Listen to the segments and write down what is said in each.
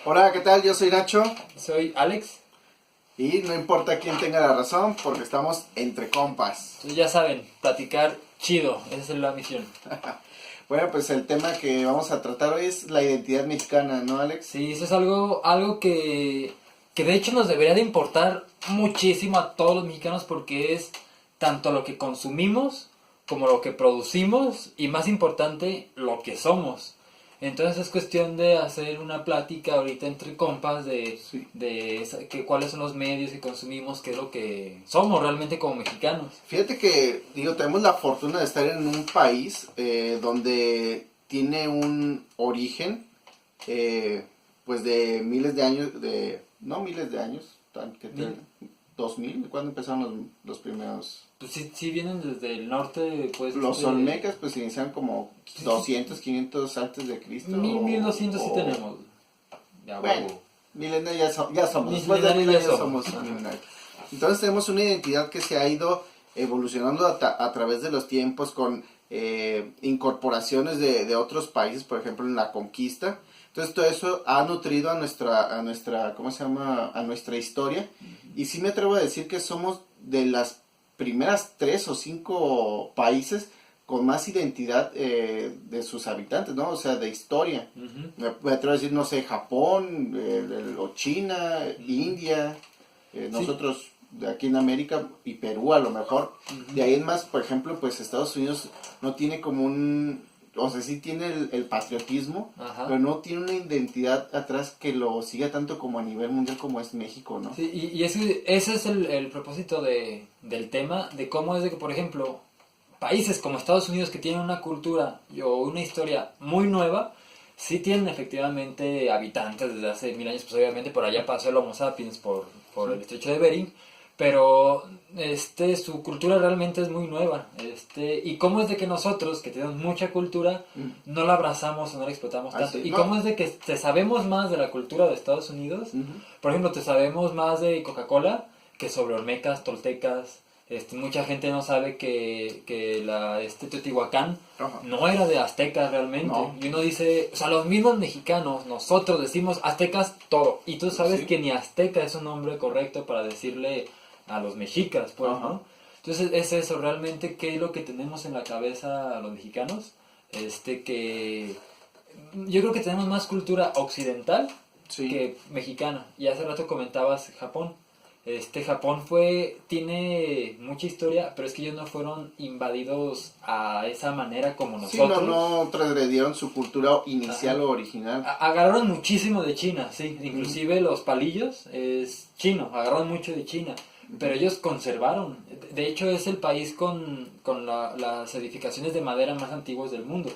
Hola, ¿qué tal? Yo soy Nacho Soy Alex. y no importa quién tenga la razón porque estamos entre compas. Entonces ya saben, platicar chido, esa es la misión. Bueno, pues el tema que vamos a tratar hoy es la identidad mexicana, ¿no, Alex? Sí, eso es algo que de hecho nos debería de importar muchísimo a todos los mexicanos porque es tanto lo que consumimos como lo que producimos y más importante, lo que somos. Entonces es cuestión de hacer una plática ahorita entre compas Sí. cuáles son los medios que consumimos, qué es lo que somos realmente como mexicanos. Fíjate que, tenemos la fortuna de estar en un país donde tiene un origen, pues de miles de años, no miles de años, que Mil. 2000, ¿cuándo empezaron los primeros? Pues sí vienen desde el norte, pues... Los olmecas pues iniciaron como 200, 500 antes de Cristo. 1200 sí tenemos. Ya, Bueno, huevo. millenarios ya somos. Después de Millenarios ya millenarios somos. somos millenarios. Entonces tenemos una identidad que se ha ido evolucionando a través de los tiempos con incorporaciones de otros países, por ejemplo en la conquista. Entonces todo eso ha nutrido a nuestra, ¿cómo se llama? A nuestra historia. Y sí me atrevo a decir que somos de las primeras 3 o 5 países con más identidad de sus habitantes, ¿no? O sea, de historia. Ujú. Me atrevo a decir, no sé, Japón, o China, India, Sí. nosotros de aquí en América y Perú a lo mejor. De ahí en más, por ejemplo, pues Estados Unidos no tiene como o sea, sí tiene el patriotismo, Ajá. pero no tiene una identidad atrás que lo siga tanto como a nivel mundial como es México, ¿no? Sí, y ese es el propósito del tema, de cómo es de que, por ejemplo, países como Estados Unidos que tienen una cultura o una historia muy nueva, sí tienen efectivamente habitantes desde hace 1000 años, pues obviamente por allá pasó el Homo sapiens por el estrecho de Bering, pero su cultura realmente es muy nueva. Y cómo es de que nosotros, que tenemos mucha cultura, no la abrazamos o no la explotamos tanto. Así, Y no. cómo es de que te sabemos más de la cultura de Estados Unidos. Por ejemplo, te sabemos más de Coca-Cola que sobre olmecas, toltecas. Mucha gente no sabe que Teotihuacán Ajá. no era de aztecas realmente. No. Y uno dice, o sea, los mismos mexicanos, nosotros decimos aztecas todo. Y tú sabes Sí. que ni azteca es un nombre correcto para decirle a los mexicas, pues, Ajá. ¿no? Entonces es eso, realmente, ¿qué es lo que tenemos en la cabeza los mexicanos? Que yo creo que tenemos más cultura occidental Sí. que mexicana. Y hace rato comentabas Japón. Japón tiene mucha historia, pero es que ellos no fueron invadidos a esa manera como Sí, nosotros. no transgredieron su cultura inicial. Ajá. o original. Agarraron muchísimo de China, sí. Inclusive los palillos es chino, agarraron mucho de China. Pero ellos conservaron. De hecho, es el país con las edificaciones de madera más antiguas del mundo.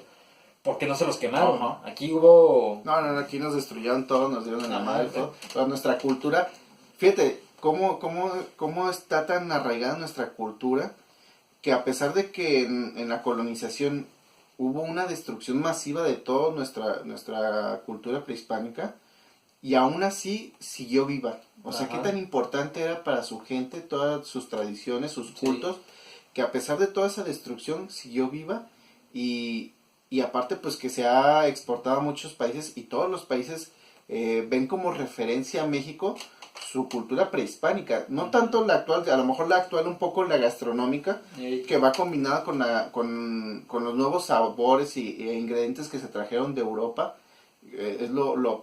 Porque no se los quemaron. Ajá. Aquí hubo... No, aquí nos destruyeron todo, nos dieron en la Ajá, madre ok. todo. Pero nuestra cultura, fíjate, cómo está tan arraigada nuestra cultura, que a pesar de que en la colonización hubo una destrucción masiva de toda nuestra cultura prehispánica, y aún así siguió viva. O sea, Ajá. qué tan importante era para su gente todas sus tradiciones, sus Sí. cultos, que a pesar de toda esa destrucción siguió viva y aparte pues que se ha exportado a muchos países y todos los países ven como referencia a México su cultura prehispánica, no tanto la actual, a lo mejor la actual un poco la gastronómica, que va combinada con los nuevos sabores e ingredientes que se trajeron de Europa.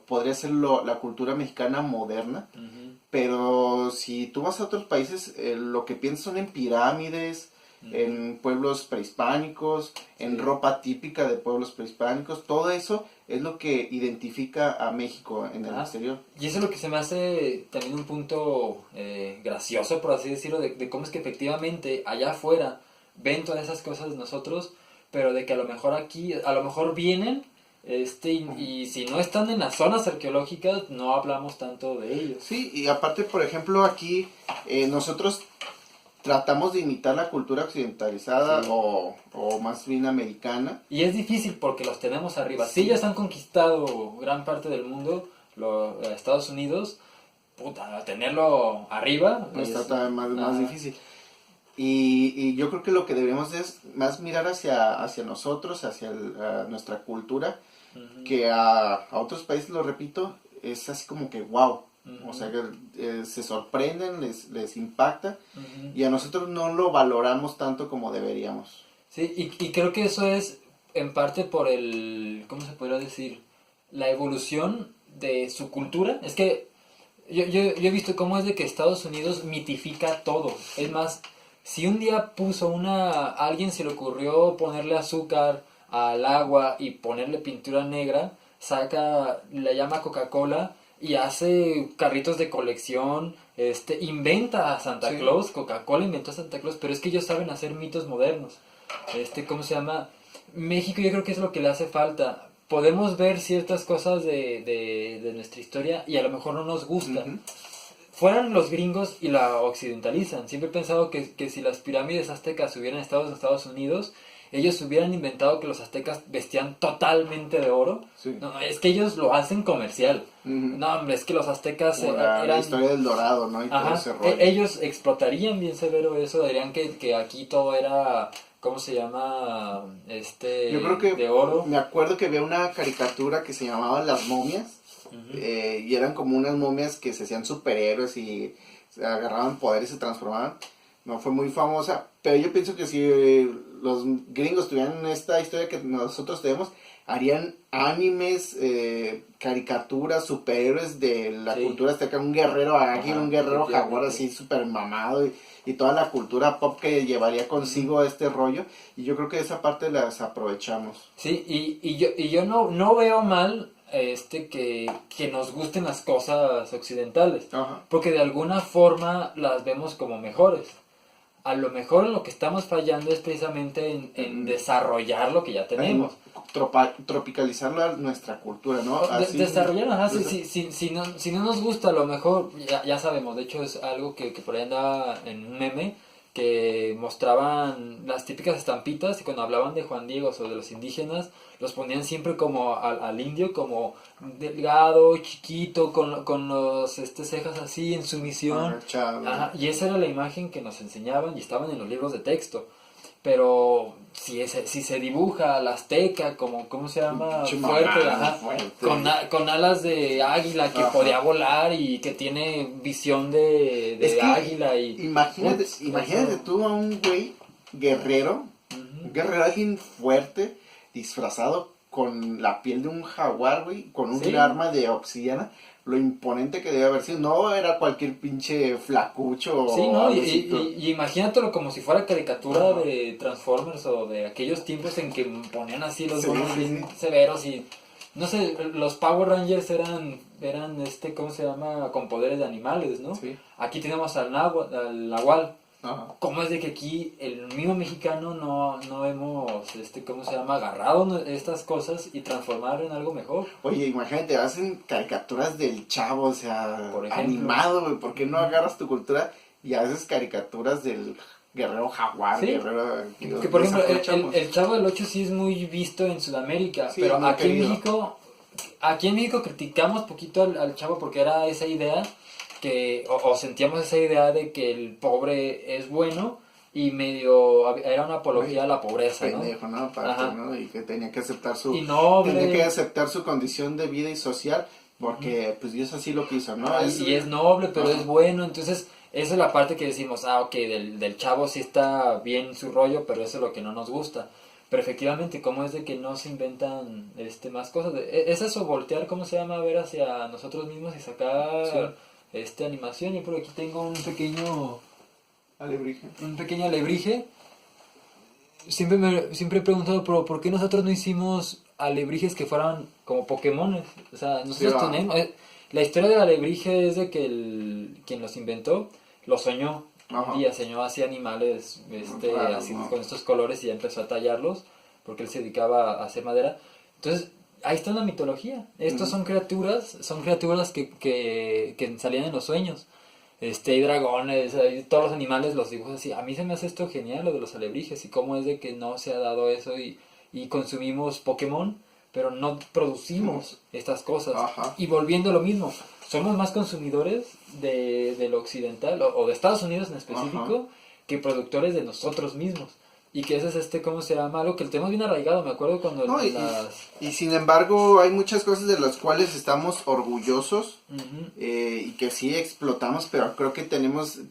Podría ser la cultura mexicana moderna, Ujú. pero si tú vas a otros países, lo que piensas son en pirámides, en pueblos prehispánicos, en Sí. ropa típica de pueblos prehispánicos, todo eso es lo que identifica a México en el Ajá. exterior. Y eso es lo que se me hace también un punto gracioso, por así decirlo, de cómo es que efectivamente allá afuera ven todas esas cosas de nosotros, pero de que a lo mejor aquí, a lo mejor vienen, y si no están en las zonas arqueológicas, no hablamos tanto de ellos. Sí, y aparte, por ejemplo, aquí nosotros tratamos de imitar la cultura occidentalizada Sí. o más bien americana. Y es difícil porque los tenemos arriba. Si ellos han conquistado gran parte del mundo, Estados Unidos, puta, tenerlo arriba No está es... tan más Ajá. difícil. Y yo creo que lo que deberíamos es más mirar hacia nosotros, hacia nuestra cultura, Ujú. que a otros países, lo repito, es así como que wow. Ujú. O sea, que se sorprenden, les impacta, Ujú. y a nosotros no lo valoramos tanto como deberíamos. Sí, y creo que eso es en parte por ¿cómo se podría decir? La evolución de su cultura. Es que yo he visto cómo es de que Estados Unidos mitifica todo. Es más, si un día a alguien se le ocurrió ponerle azúcar al agua y ponerle pintura negra, la llama Coca-Cola y hace carritos de colección, inventa a Santa Sí. Claus, Coca-Cola inventó a Santa Claus, pero es que ellos saben hacer mitos modernos. ¿Cómo se llama? México yo creo que es lo que le hace falta. Podemos ver ciertas cosas de nuestra historia y a lo mejor no nos gusta. Ujú. Fueran los gringos y la occidentalizan. Siempre he pensado que si las pirámides aztecas hubieran estado en Estados Unidos, ellos hubieran inventado que los aztecas vestían totalmente de oro. Sí. No, es que ellos lo hacen comercial. Ujú. No, hombre, es que los aztecas Como la eran... historia del Dorado, ¿no? Y todo Ajá, ese rollo. ellos explotarían bien severo eso, dirían que aquí todo era, ¿cómo se llama? Yo creo que De oro. me acuerdo que había una caricatura que se llamaba Las Momias, Ujú. y eran como unas momias que se hacían superhéroes y se agarraban poderes y se transformaban. No fue muy famosa, pero yo pienso que si los gringos tuvieran esta historia que nosotros tenemos, harían animes, caricaturas, superhéroes de la Sí. cultura azteca, un guerrero águila, Ajá, un guerrero jaguar efectivamente. así super mamado, y toda la cultura pop que llevaría consigo este rollo, y yo creo que esa parte las aprovechamos. Sí, y yo no veo mal que nos gusten las cosas occidentales, Ajá. porque de alguna forma las vemos como mejores. A lo mejor en lo que estamos fallando es precisamente en desarrollar lo que ya tenemos. Tropicalizarlo a nuestra cultura, ¿no? Así, Desarrollar, ajá, desde- si no nos gusta, a lo mejor, ya sabemos, de hecho es algo que por ahí andaba en un meme, que mostraban las típicas estampitas y cuando hablaban de Juan Diego o de los indígenas, los ponían siempre como al indio, como delgado, chiquito, con los cejas así en sumisión. agachado. Ajá, y esa era la imagen que nos enseñaban y estaban en los libros de texto. Pero si se dibuja al azteca como, ¿cómo se llama? Pinche Fuerte, mamada, ajá, fuerte. con alas de águila que Ajá. podía volar y que tiene visión de Es que águila y... Imagínate, Ups, imagínate eso. tú a un güey guerrero, Ujú. un guerrero, alguien fuerte, disfrazado con la piel de un jaguar, güey, con un Sí. arma de obsidiana, lo imponente que debe haber sido. No era cualquier pinche flacucho Sí, o ¿no? algo así, Y imagínatelo como si fuera caricatura Ajá. de Transformers o de aquellos tiempos en que ponían así los Sí, monos sí, bien sí. severos y... No sé, los Power Rangers eran ¿cómo se llama? Con poderes de animales, ¿no? Sí. Aquí tenemos al Nahual. Ajá. ¿Cómo es de que aquí el mismo mexicano no hemos, ¿cómo se llama? Agarrado estas cosas y transformarlo en algo mejor? Oye, imagínate, hacen caricaturas del Chavo, o sea, Por ejemplo. animado, güey. ¿Por qué no agarras tu cultura y haces caricaturas del guerrero jaguar, Sí. guerrero... Que por ejemplo, desaprovechamos? el Chavo del 8 sí es muy visto en Sudamérica, Sí, pero muy aquí en querido. México criticamos poquito al Chavo porque era esa idea o sentíamos esa idea de que el pobre es bueno y medio era una apología a la pobreza, ¿no? Pendejo, ¿no? Aparte, Ajá. ¿no? Y que tenía que aceptar Y noble. tenía que aceptar su condición de vida y social, porque pues Dios así lo quiso, ¿no? Y es noble, pero Ajá. es bueno, entonces esa es la parte que decimos, ok, del Chavo sí está bien su rollo, pero eso es lo que no nos gusta. Pero efectivamente, ¿cómo es de que no se inventan más cosas? Es eso, voltear, ¿cómo se llama? Ver hacia nosotros mismos y sacar animación. Yo por aquí tengo un pequeño alebrije. Siempre he preguntado, pero ¿por qué nosotros no hicimos alebrijes que fueran como Pokémones? O sea, nosotros Sí, va. tenemos... la historia del alebrije es de que quien los inventó lo soñó. Ajá. Y soñó así animales Claro, así ¿no? con estos colores y ya empezó a tallarlos porque él se dedicaba a hacer madera. Entonces, ahí está la mitología. Estos son criaturas que salían en los sueños. Hay dragones, hay todos los animales, los dibujos así. A mí se me hace esto genial, lo de los alebrijes, y cómo es de que no se ha dado eso y consumimos Pokémon, pero no producimos estas cosas. Ajá. Y volviendo a lo mismo, somos más consumidores de lo occidental, o de Estados Unidos en específico, Ajá. que productores de nosotros mismos. Y que ese es ¿cómo se llama? Algo que el tema es bien arraigado, me acuerdo cuando No, las... y sin embargo hay muchas cosas de las cuales estamos orgullosos Ujú. y que sí explotamos, pero creo que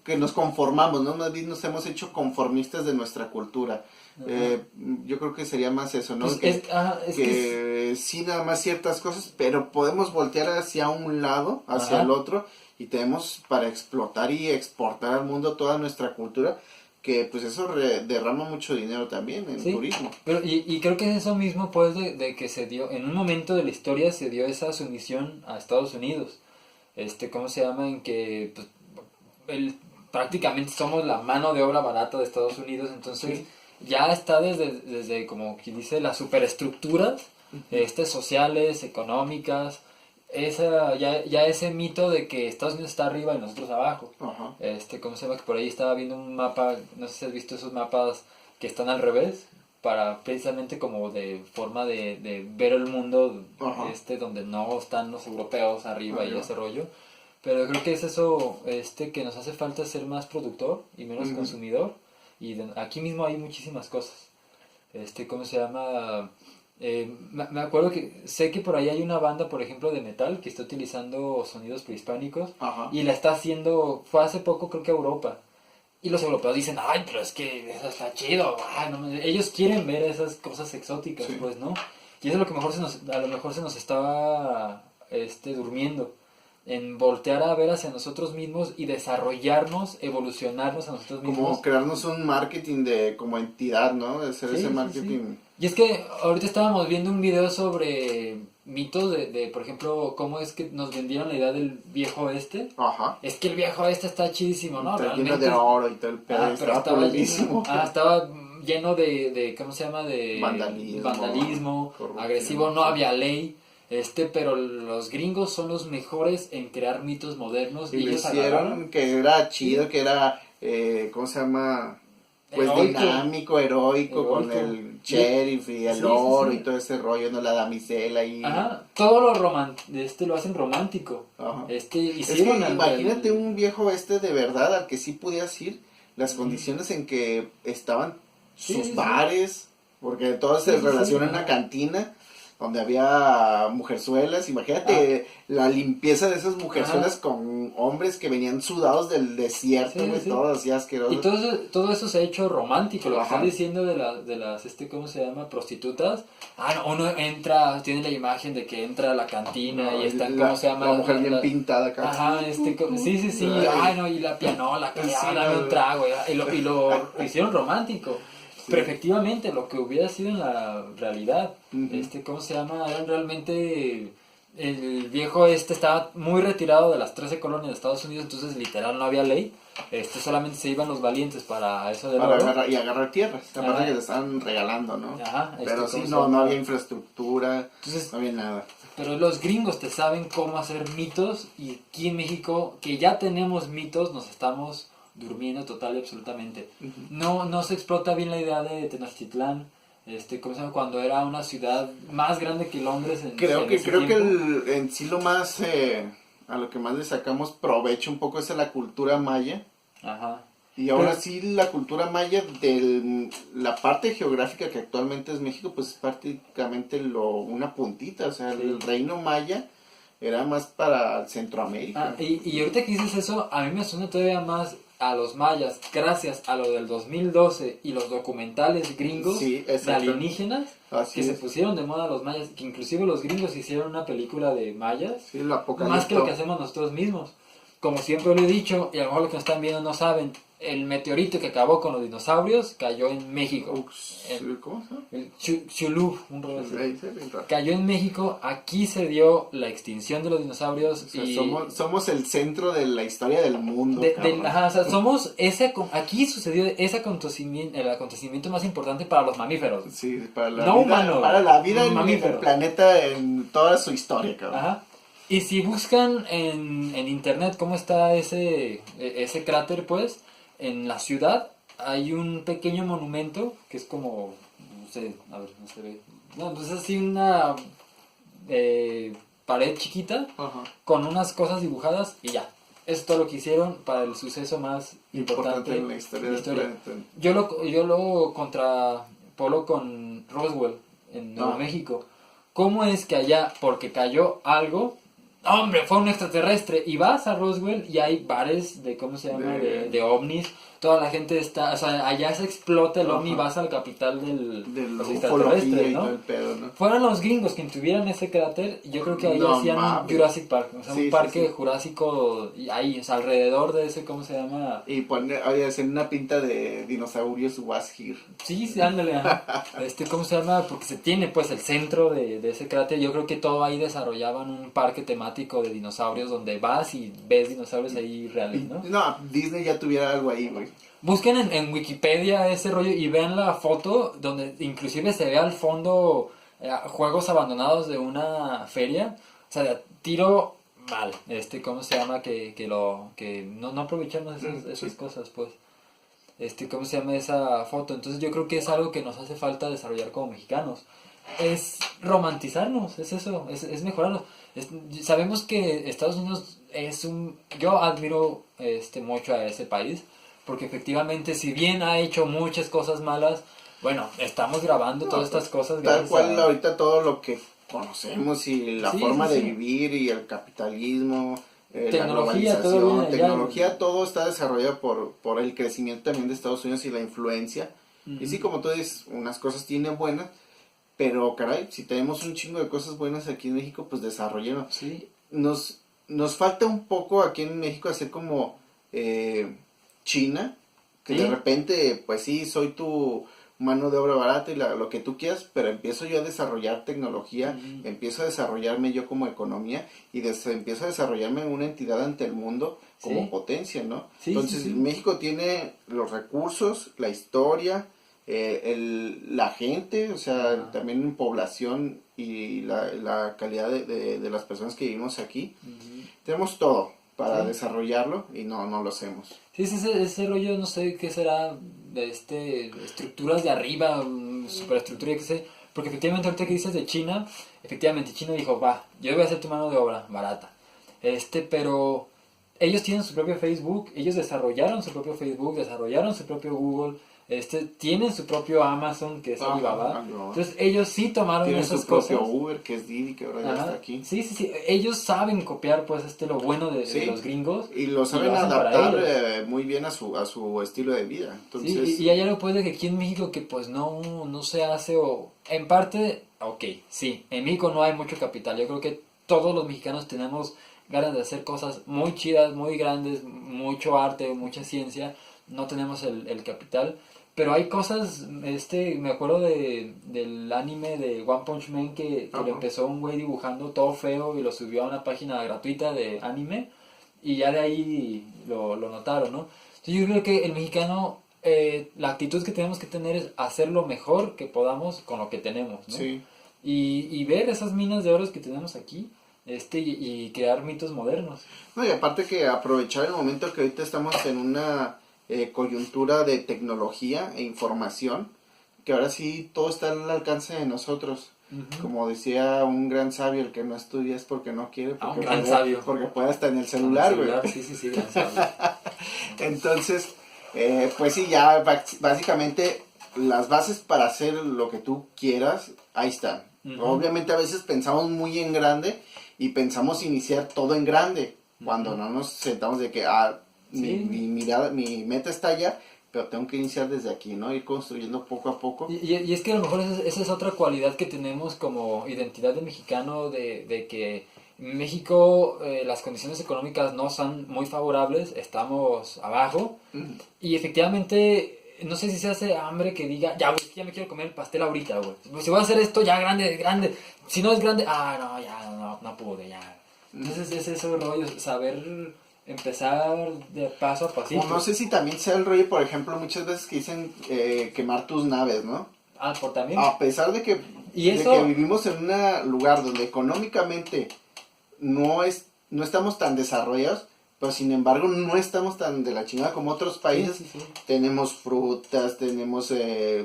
que nos conformamos, ¿no? Más bien nos hemos hecho conformistas de nuestra cultura. Ajá. Yo creo que sería más eso, ¿no? Pues es que es... Que sí nada más ciertas cosas, pero podemos voltear hacia un lado, hacia el Ajá. otro, y tenemos para explotar y exportar al mundo toda nuestra cultura, que pues eso derrama mucho dinero también en Sí, turismo. pero y creo que es eso mismo pues de que se dio, en un momento de la historia se dio esa sumisión a Estados Unidos. ¿Cómo se llama? En que pues, prácticamente somos la mano de obra barata de Estados Unidos, entonces Sí. ya está desde como quien dice, las superestructuras, sociales, económicas, ya ese mito de que Estados Unidos está arriba y nosotros abajo. Ajá. ¿Cómo se llama? Que por ahí estaba viendo un mapa, no sé si has visto esos mapas que están al revés, para precisamente como de forma de ver el mundo, Ajá. donde no están los europeos arriba y Arriba. ese rollo. Pero creo que es eso, que nos hace falta ser más productor y menos Ujú. consumidor. Y aquí mismo hay muchísimas cosas. ¿Cómo se llama? Me acuerdo que sé que por ahí hay una banda, por ejemplo, de metal que está utilizando sonidos prehispánicos Ajá. y la está haciendo, fue hace poco creo que a Europa. Y los europeos dicen, ay, pero es que eso está chido, ay, no ellos quieren ver esas cosas exóticas, Sí. pues, ¿no? Y eso es lo que a lo mejor se nos estaba durmiendo, en voltear a ver hacia nosotros mismos y desarrollarnos, evolucionarnos a nosotros mismos. Como crearnos un marketing como entidad, ¿no? De hacer Sí, ese sí, marketing. sí. Y es que ahorita estábamos viendo un video sobre mitos por ejemplo, cómo es que nos vendieron la idea del viejo oeste. Ajá. Es que el viejo oeste está chidísimo, ¿no? Está lleno Realmente. de oro y todo el pedo. Pero Estaba estaba polidísimo. estaba lleno de, ¿cómo se llama? De vandalismo, corrupción, agresivo, no sí. había ley. Pero los gringos son los mejores en crear mitos modernos Y lo ellos hicieron agarraron. que era chido, que era, ¿cómo se llama? Pues Heroico. dinámico, heroico, con Heroico. el sheriff y el Sí, sí, oro sí. y todo ese rollo, ¿no? La damisela y... Ajá, todo lo hacen romántico. Ajá. Es Hicieron que imagínate un viejo de verdad al que sí podías ir, las Ujú. condiciones en que estaban Sí, sus sí, sí. bares, porque todo se Sí, sí, relaciona sí, en una ajá. cantina donde había mujerzuelas. Imagínate la limpieza de esas mujerzuelas Ajá. con hombres que venían sudados del desierto, Sí, güey, sí. todo así Y asqueroso. todo eso se ha hecho romántico, lo que Ajá. están diciendo de las, ¿cómo se llama? Prostitutas. No, uno entra, tiene la imagen de que entra a la cantina No, y están, la, ¿cómo se llama? la mujer bien pintada acá. Ajá, sí, sí, sí, Ay. no, y la pianola, que Sí, dame un no. trago, lo hicieron romántico. Sí. Pero efectivamente, lo que hubiera sido en la realidad, Ujú. ¿cómo se llama? Eran realmente, el viejo estaba muy retirado de las 13 colonias de Estados Unidos, entonces literal no había ley, solamente se iban los valientes para eso del Para oro. agarrar tierras, aparte Ajá. que le estaban regalando, ¿no? Ajá, Pero sí, ¿cómo se no llama? había infraestructura, Entonces, no había nada. pero los gringos te saben cómo hacer mitos y aquí en México, que ya tenemos mitos, nos estamos durmiendo total y absolutamente. Ujú. No se explota bien la idea de Tenochtitlán, ¿cómo se llama? Cuando era una ciudad más grande que Londres en Creo en que ese tiempo. en sí lo más, a lo que más le sacamos provecho un poco es a la cultura maya. Ajá. Y ahora Pero- sí la cultura maya de la parte geográfica que actualmente es México, pues es prácticamente una puntita. O sea, Sí. el reino maya era más para Centroamérica. Y ahorita que dices eso, a mí me suena todavía más a los mayas, gracias a lo del 2012 y los documentales gringos Sí, de exacto. alienígenas, Así que se es. pusieron de moda los mayas, que inclusive los gringos hicieron una película de mayas, Sí, el más que lo apocalipto. que hacemos nosotros mismos. Como siempre lo he dicho, y a lo mejor los que nos están viendo no saben, el meteorito que acabó con los dinosaurios cayó en México. ¿Cómo se llama? El Chulú, un rollo así. Ahí se ve raro. Cayó en México, aquí se dio la extinción de los dinosaurios O sea, y somos el centro de la historia del mundo. cabrón. o sea, somos aquí sucedió ese acontecimiento, el acontecimiento más importante para los mamíferos. Sí, para la No vida, humano, para la vida en el mamífero. planeta en toda su historia, cabrón. Ajá. Y si buscan en internet cómo está ese cráter, pues, en la ciudad hay un pequeño monumento que es como, no sé, a ver, no se ve. No, pues es así una pared chiquita Ajá. con unas cosas dibujadas y ya. eso es todo lo que hicieron para el suceso más importante en la historia del planeta. Yo lo contrapolo con Roswell en Nuevo México. ¿Cómo es que allá, porque cayó algo, hombre, fue un extraterrestre, y vas a Roswell y hay bares de, ¿cómo se llama? De ovnis, toda la gente está, o sea, allá se explota el ovni, vas a la capital de los extraterrestres, ¿no? El pedo, ¿no? Fueron los gringos quien tuvieran ese cráter, yo creo que ahí hacían un Jurassic Park, o sea, un parque jurásico ahí, o sea, alrededor de ese, ¿cómo se llama? Y hacer una pinta de dinosaurios was here. Sí, ándale, ¿cómo se llama? Porque se tiene, pues, el centro de ese cráter, yo creo que todo ahí desarrollaban un parque temático de dinosaurios donde vas y ves dinosaurios ahí reales, ¿no? No, Disney ya tuviera algo ahí, güey. Busquen en Wikipedia ese rollo y vean la foto donde inclusive se ve al fondo juegos abandonados de una feria. O sea, tiro mal, ¿cómo se llama? Que no aprovechamos esas cosas, pues. ¿Cómo se llama esa foto? Entonces yo creo que es algo que nos hace falta desarrollar como mexicanos. Es romantizarnos, es eso, es mejorarnos. Sabemos que Estados Unidos yo admiro mucho a ese país, porque efectivamente, si bien ha hecho muchas cosas malas, bueno, estamos grabando todas estas cosas. Tal cual ahorita todo lo que conocemos y la forma de vivir y el capitalismo, tecnología, la globalización, todo está desarrollado por el crecimiento también de Estados Unidos y la influencia. Y sí, como tú dices, unas cosas tienen buenas, pero caray, si tenemos un chingo de cosas buenas aquí en México, pues desarrollemos. Sí. Nos falta un poco aquí en México hacer como China, que de repente, pues sí, soy tu mano de obra barata y lo que tú quieras, pero empiezo yo a desarrollar tecnología, empiezo a desarrollarme yo como economía y empiezo a desarrollarme en una entidad ante el mundo como potencia, ¿no? Entonces México tiene los recursos, la historia, la gente, o sea, también en población y la calidad de las personas que vivimos aquí. Tenemos todo para desarrollarlo y no lo hacemos. Sí, ese rollo, no sé qué será, estructuras de arriba, superestructura, qué sé, porque efectivamente ahorita que dices de China, efectivamente China dijo, va, yo voy a hacer tu mano de obra barata, pero ellos tienen su propio Facebook, ellos desarrollaron su propio Facebook, desarrollaron su propio Google, tienen su propio Amazon, que es Alibaba. Entonces ellos sí tomaron esas cosas. Tienen su propio Uber, que es Didi, que ahora ya está aquí. Sí. Ellos saben copiar, pues, lo bueno de los gringos. Y lo saben adaptar muy bien a su estilo de vida. Entonces... Sí, y hay algo, pues, de que aquí en México que, pues, no se hace, o en parte, ok, sí, en México no hay mucho capital. Yo creo que todos los mexicanos tenemos ganas de hacer cosas muy chidas, muy grandes, mucho arte, mucha ciencia. No tenemos el capital. Pero hay cosas, me acuerdo del anime de One Punch Man que lo empezó un güey dibujando todo feo y lo subió a una página gratuita de anime y ya de ahí lo notaron, ¿no? Entonces yo creo que el mexicano, la actitud que tenemos que tener es hacer lo mejor que podamos con lo que tenemos, ¿no? Sí. Y ver esas minas de oro que tenemos aquí, y crear mitos modernos. No, y aparte que aprovechar el momento que ahorita estamos en una... coyuntura de tecnología e información, que ahora sí todo está al alcance de nosotros. Como decía un gran sabio, el que no estudia es porque no quiere, porque puede hasta en el celular, güey. Sí, gran sabio. Entonces, pues sí, ya básicamente las bases para hacer lo que tú quieras, ahí están. Obviamente a veces pensamos muy en grande y pensamos iniciar todo en grande, cuando no nos sentamos de que, mi meta está allá, pero tengo que iniciar desde aquí, ¿no? Ir construyendo poco a poco. Y es que a lo mejor esa es otra cualidad que tenemos como identidad de mexicano, de que en México las condiciones económicas no son muy favorables, estamos abajo, y efectivamente, no sé si se hace hambre que diga, ya, güey, ya me quiero comer el pastel ahorita, güey. Si voy a hacer esto ya grande, si no es grande, no pude, ya. Entonces es ese rollo, saber... empezar de paso a pasito. No sé si también sea el rollo, por ejemplo, muchas veces que dicen quemar tus naves, ¿no? Por también. A pesar de que vivimos en un lugar donde económicamente no estamos tan desarrollados, pero sin embargo no estamos tan de la chingada como otros países. Sí. Tenemos frutas, tenemos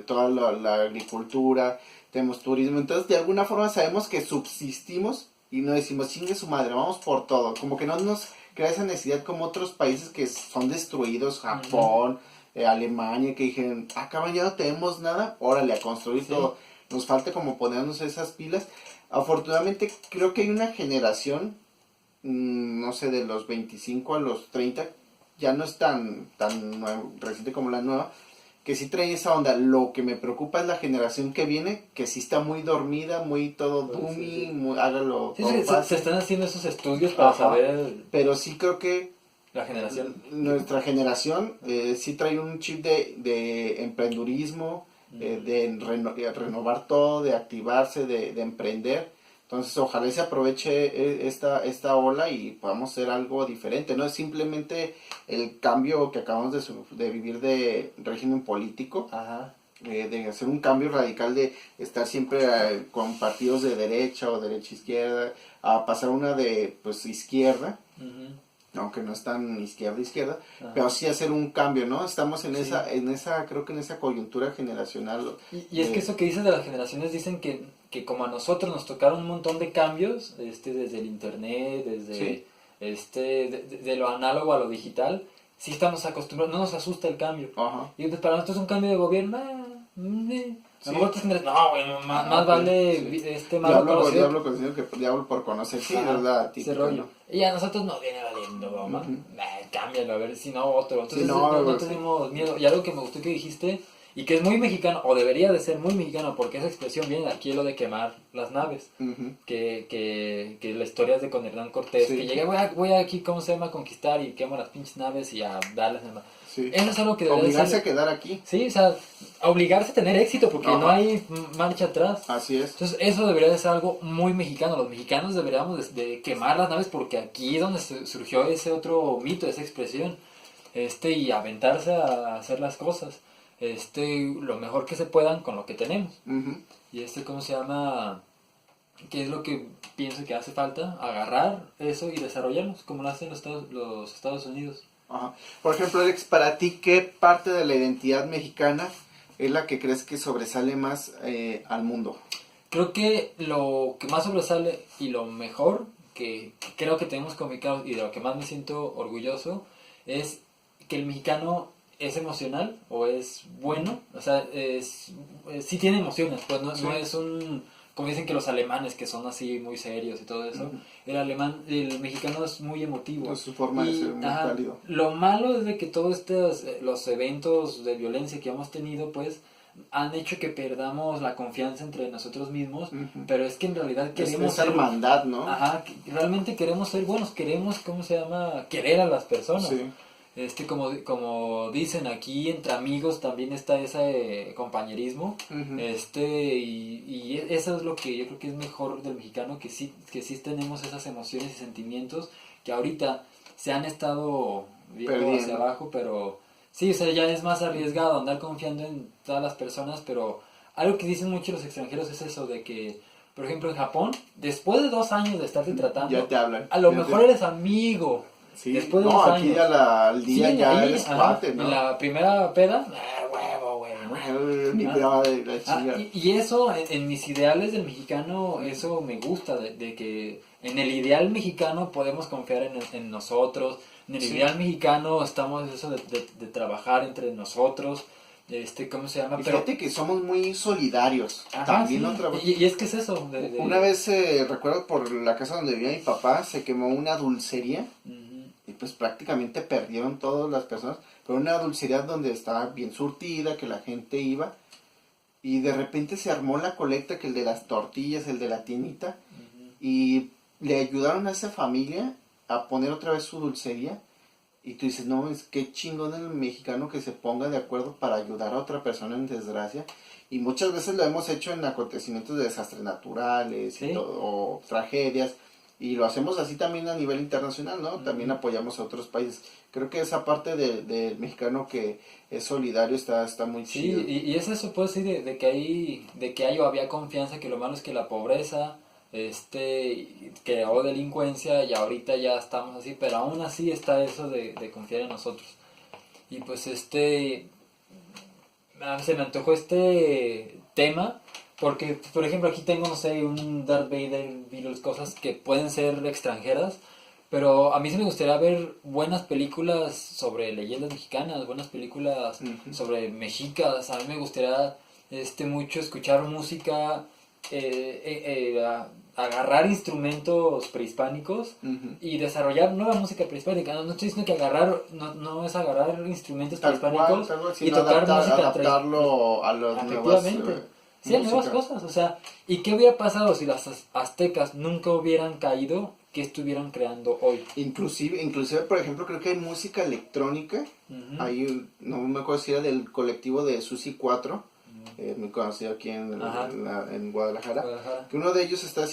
toda la agricultura, tenemos turismo, entonces de alguna forma sabemos que subsistimos y no decimos, chingue su madre, vamos por todo. Como que no nos crea esa necesidad como otros países que son destruidos, Japón, Alemania, que dijeron, acá ya no tenemos nada, órale, a construir todo. Nos falta como ponernos esas pilas. Afortunadamente creo que hay una generación, no sé, de los 25 a los 30, ya no es tan reciente como la nueva, que sí trae esa onda. Lo que me preocupa es la generación que viene, que sí está muy dormida, muy todo dummy, muy, hágalo todo fácil. Se están haciendo esos estudios para saber... Pero sí creo que la generación. nuestra generación sí trae un chip de emprendurismo, de renovar todo, de activarse, de emprender. Entonces ojalá se aproveche esta ola y podamos hacer algo diferente. No es simplemente el cambio que acabamos de vivir de régimen político, de hacer un cambio radical de estar siempre con partidos de derecha o derecha-izquierda, a pasar una de pues izquierda, aunque no es tan izquierda, pero sí hacer un cambio, ¿no? Estamos en esa, creo que en esa coyuntura generacional. Y es que eso que dices de las generaciones, dicen que como a nosotros nos tocaron un montón de cambios, desde el internet, desde de lo análogo a lo digital, sí estamos acostumbrados, no nos asusta el cambio. Y pues para nosotros un cambio de gobierno, a lo mejor otras generaciones, no, bueno, más vale malo conocido. Diablo conocido que diablo por conocer, sí, ¿verdad? Ese rollo. Y a nosotros nos viene valiendo, ¿no? Cámbialo, a ver si no otro. Entonces no tenemos miedo. Y algo que me gustó que dijiste, y que es muy mexicano, o debería de ser muy mexicano, porque esa expresión viene de aquí, lo de quemar las naves. Que la historia es de con Hernán Cortés, que llegué, voy aquí, ¿cómo se llama? A conquistar y quemo las pinches naves y a darles... Eso es algo que debería obligarse a quedar aquí. Sí, o sea, obligarse a tener éxito, porque no hay marcha atrás. Así es. Entonces eso debería de ser algo muy mexicano. Los mexicanos deberíamos de quemar las naves, porque aquí es donde surgió ese otro mito, esa expresión. Y aventarse a hacer las cosas. Lo mejor que se puedan con lo que tenemos. Y ¿cómo se llama? ¿Qué es lo que pienso que hace falta? Agarrar eso y desarrollarnos, como lo hacen los Estados Unidos. Por ejemplo, Alex, para ti, ¿qué parte de la identidad mexicana es la que crees que sobresale más al mundo? Creo que lo que más sobresale y lo mejor que creo que tenemos comunicados y de lo que más me siento orgulloso es que el mexicano es emocional o es bueno, o sea, sí tiene emociones, pues no es un... Como dicen que los alemanes, que son así muy serios y todo eso, el mexicano es muy emotivo. Es su forma de ser muy cálido. Lo malo es de que todos los eventos de violencia que hemos tenido, pues, han hecho que perdamos la confianza entre nosotros mismos, pero es que en realidad queremos ser... hermandad, ¿no? Realmente queremos ser buenos, queremos, ¿cómo se llama? Querer a las personas. Sí. Como dicen aquí, entre amigos también está ese compañerismo, y eso es lo que yo creo que es mejor del mexicano, que sí tenemos esas emociones y sentimientos que ahorita se han estado viendo hacia abajo, pero sí, o sea, ya es más arriesgado andar confiando en todas las personas, pero algo que dicen mucho los extranjeros es eso de que, por ejemplo, en Japón, después de 2 años de estarte tratando, ya te hablan. A lo mejor eres amigo. Sí, después de aquí al día ya eres cuate, ¿no? En la primera peda, huevo, güey. Y eso, en mis ideales del mexicano, eso me gusta, de que en el ideal mexicano podemos confiar en nosotros, en el ideal mexicano estamos eso de trabajar entre nosotros, ¿cómo se llama? Y fíjate que somos muy solidarios. También otra vez. Y es que es eso. Una vez, recuerdo por la casa donde vivía mi papá, se quemó una dulcería. Y pues prácticamente perdieron todas las personas. Pero una dulcería donde estaba bien surtida, que la gente iba. Y de repente se armó la colecta, que el de las tortillas, el de la tiendita. Y le ayudaron a esa familia a poner otra vez su dulcería. Y tú dices, no, es que chingón el mexicano que se ponga de acuerdo para ayudar a otra persona en desgracia. Y muchas veces lo hemos hecho en acontecimientos de desastres naturales o tragedias. Y lo hacemos así también a nivel internacional, ¿no? También apoyamos a otros países. Creo que esa parte del mexicano que es solidario está muy chido. Sí, y es eso, pues, sí, de que hay o había confianza, que lo malo es que la pobreza, creó delincuencia y ahorita ya estamos así, pero aún así está eso de confiar en nosotros. Y pues se me antojó este tema Porque, por ejemplo, aquí tengo, no sé, un Darth Vader, Beatles, cosas que pueden ser extranjeras, pero a mí sí me gustaría ver buenas películas sobre leyendas mexicanas, buenas películas Ujú, sobre mexicas. A mí me gustaría mucho escuchar música, agarrar instrumentos prehispánicos ujú. y desarrollar nueva música prehispánica. No, no estoy diciendo que agarrar, no, no es agarrar instrumentos prehispánicos Tal cual, y sino tocar música adaptarlo a las nuevas efectivamente. Sí, hay nuevas músicas. cosas, o sea, ¿y qué hubiera pasado si las aztecas nunca hubieran caído? ¿Qué estuvieran creando hoy? Inclusive, por ejemplo, creo que hay música electrónica. Ujú. Hay no me acuerdo si era del colectivo de Susi 4, muy conocido aquí Ajá, en Guadalajara, Guadalajara. que uno de ellos está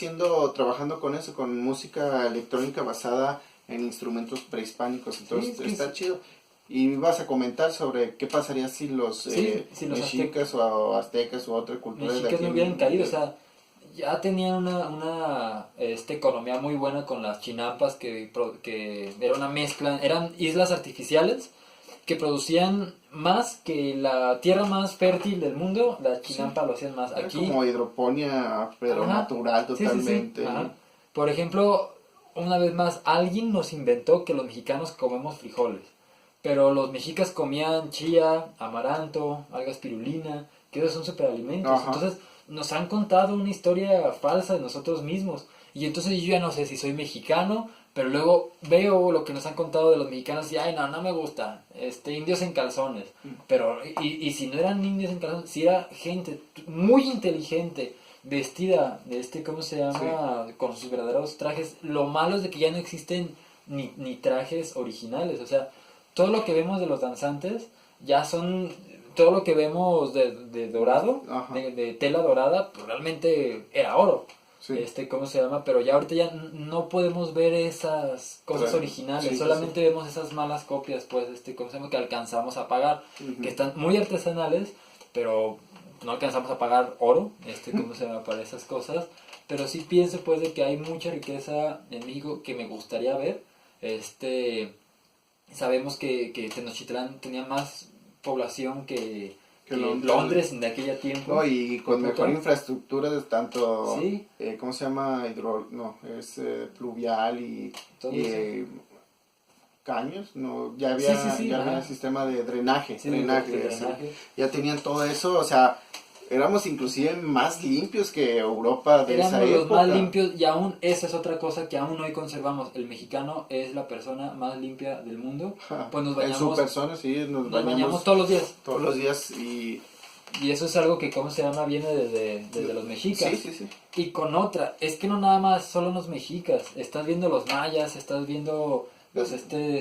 trabajando con eso, con música electrónica basada en instrumentos prehispánicos, Sí, entonces es que está chido. Y vas a comentar sobre qué pasaría si los sí, si los mexicas o aztecas o otra cultura de mexicas aquí no hubieran caído, o de- sea, ya tenían una economía muy buena con las chinampas que era una mezcla, eran islas artificiales que producían más que la tierra más fértil del mundo, la sí, chinampa lo hacían más. era Aquí como hidroponía, pero ajá, natural sí, sí, sí, totalmente. ajá. Por ejemplo, una vez más, alguien nos inventó que los mexicanos comemos frijoles, pero los mexicas comían chía, amaranto, alga espirulina, que esos son superalimentos. Ajá. Entonces, nos han contado una historia falsa de nosotros mismos. Y entonces yo ya no sé si soy mexicano, pero luego veo lo que nos han contado de los mexicanos y, ay, no, no me gusta, indios en calzones. Pero, y si no eran indios en calzones, si era gente muy inteligente, vestida de ¿cómo se Sí. llama? Con sus verdaderos trajes. Lo malo es de que ya no existen ni trajes originales. O sea, todo lo que vemos de los danzantes ya son, todo lo que vemos de dorado, Ajá. de tela dorada, pues realmente era oro. Sí. ¿Cómo se llama? Pero ya ahorita ya no podemos ver esas cosas Claro. originales, Sí, sí, solamente vemos esas malas copias, pues, ¿cómo se llama? Que alcanzamos a pagar, Ujú. que están muy artesanales, pero no alcanzamos a pagar oro, ¿cómo se llama? Para esas cosas, pero sí pienso, pues, de que hay mucha riqueza en México que me gustaría ver, sabemos que Tenochtitlán tenía más población Que que Londres de aquella tiempo. No, y con época. mejor infraestructura de tanto, Sí. ¿Cómo se llama? No, es pluvial Todo y, eso. caños, no, Sí, sí, sí, ya ajá. había sistema de drenaje, Sí, de eso. drenaje. Ya tenían todo eso, o sea, éramos inclusive más limpios que Europa de esa Éramos los época. más limpios y aún esa es otra cosa que aún hoy conservamos. El mexicano es la persona más limpia del mundo. Ajá. Pues nos En su bañamos, persona, sí, nos bañamos todos los días. todos los días y... Y eso es algo que, ¿cómo se llama? Viene desde los mexicas. Sí, sí, sí. Y con otra, es que no nada más solo los mexicas. Estás viendo los mayas, estás viendo los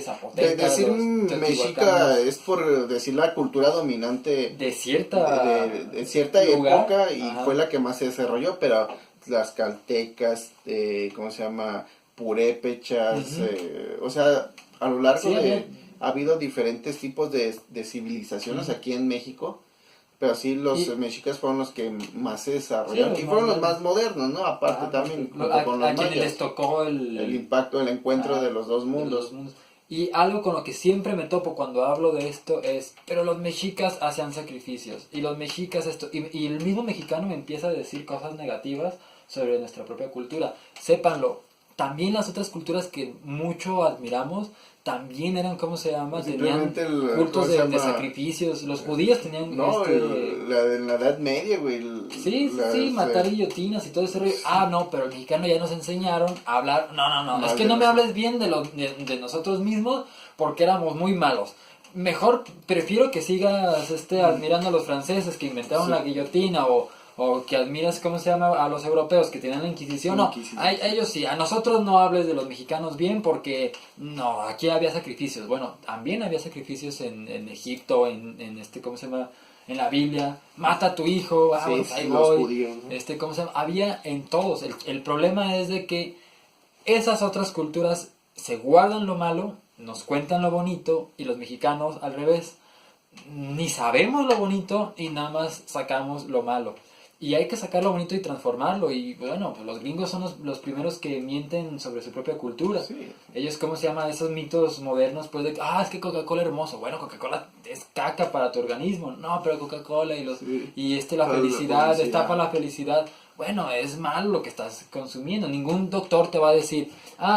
zapotecas, Decir los mexica teotihuacanos. es por decir la cultura dominante De cierta de cierta lugar. época y Ajá. fue la que más se desarrolló, pero las caltecas, ¿cómo se llama? Purépechas, Ujú. o sea, a lo largo Sí, había- ha habido diferentes tipos de civilizaciones Ujú. aquí en México, pero sí los Y- mexicas fueron los que más se desarrollaron Sí, y los fueron más los más grandes. modernos, ¿no? Aparte Ajá, también, porque junto con a los quienes les mayas, tocó el impacto, el encuentro ajá, de los dos de mundos. los mundos. Y algo con lo que siempre me topo cuando hablo de esto es, pero los mexicas hacían sacrificios, y los mexicas esto, y el mismo mexicano me empieza a decir cosas negativas sobre nuestra propia cultura. Sépanlo, también las otras culturas que mucho admiramos, también eran, ¿cómo se llama? Tenían Simplemente ¿cómo cultos se de llama? los judíos tenían No, la de la Edad Media, güey. Sí, sí, sí, matar guillotinas y todo ese rollo. Ah, no, pero el mexicano ya nos enseñaron a hablar. No, no, no, es Mal que de no me nosotros. hables bien de nosotros mismos porque éramos muy malos. Mejor prefiero que sigas admirando a los franceses que inventaron Sí. la guillotina o que admiras, ¿cómo se llama? A los europeos que tenían la Inquisición. No, Inquisición. a ellos sí, a nosotros no hables de los mexicanos bien porque no, aquí había sacrificios. Bueno, también había sacrificios en Egipto, ¿cómo se llama? En la Biblia, mata a tu hijo, Sí, bueno, sí, ahí los voy. judíos, ¿no? ¿Cómo se llama? Había en todos. El problema es de que esas otras culturas se guardan lo malo, nos cuentan lo bonito, y los mexicanos al revés. Ni sabemos lo bonito y nada más sacamos lo malo. Y hay que sacarlo bonito y transformarlo. Y bueno, pues los gringos son los primeros que mienten sobre su propia cultura. Sí. Ellos, ¿cómo se llama? Esos mitos modernos, pues de, es que Coca-Cola es hermoso. Bueno, Coca-Cola es caca para tu organismo. No, pero Coca-Cola Sí. la Toda la felicidad, publicidad. destapa la felicidad. Bueno, es malo lo que estás consumiendo. Ningún doctor te va a decir,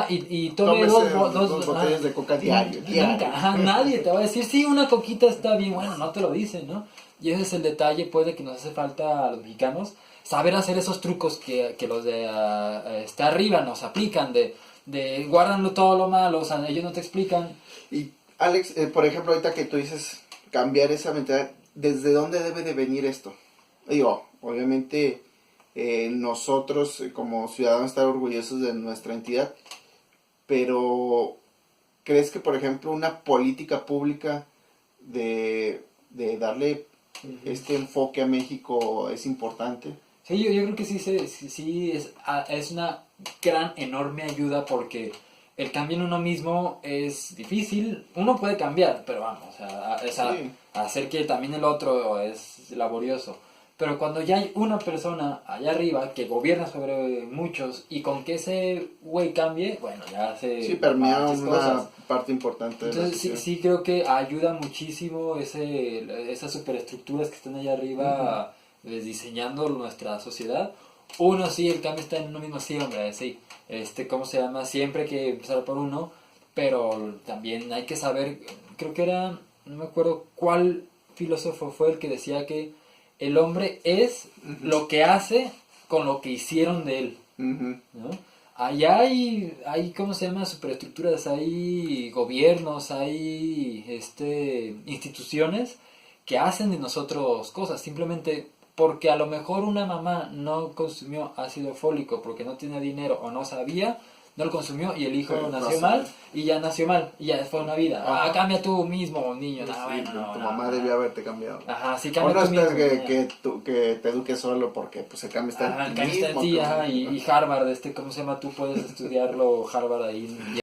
y tome Tómese dos botellas de coca diario. Nunca, nadie te va a decir, sí, una coquita está bien. Bueno, no te lo dicen, ¿no? Y ese es el detalle, pues, de que nos hace falta a los mexicanos saber hacer esos trucos que los de arriba nos aplican, de guardan todo lo malo, o sea, ellos no te explican. Y Alex, por ejemplo, ahorita que tú dices cambiar esa mentalidad, ¿desde dónde debe de venir esto? Digo, obviamente nosotros como ciudadanos estar orgullosos de nuestra entidad, pero ¿crees que, por ejemplo, una política pública de darle este enfoque a México es importante? Sí, yo creo que sí es una gran, enorme ayuda porque el cambio en uno mismo es difícil. Uno puede cambiar, pero vamos, Sí. hacer que también el otro es laborioso. Pero cuando ya hay una persona allá arriba que gobierna sobre muchos y con que ese güey cambie, bueno, ya se... Sí, permea muchas una cosas. parte importante de la Entonces sociedad. sí creo que ayuda muchísimo esas superestructuras que están allá arriba diseñando nuestra sociedad. Uno sí, el cambio está en uno mismo, sí, hombre, sí. ¿Cómo se llama? Siempre hay que empezar por uno, pero también hay que saber, creo que era, no me acuerdo cuál filósofo fue el que decía que el hombre es lo que hace con lo que hicieron de él, Ujú. ¿no? Allá hay, ¿cómo se llama? Superestructuras, hay gobiernos, hay instituciones que hacen de nosotros cosas, simplemente porque a lo mejor una mamá no consumió ácido fólico porque no tiene dinero o no sabía, no lo consumió y el hijo Sí, nació no mal sé. y ya nació mal y ya fue una vida. Ajá. Cambia tú mismo, niño. Sí, No, bueno, no, tu no, mamá no. debió haberte cambiado. Ajá, sí, O cambia no tú mismo. esperes que te eduques solo porque pues el cambio está Ajá, en el ti cambio está en mismo. ti, cabrón. ajá, y Harvard, ¿cómo se llama? Tú puedes estudiarlo, Harvard ahí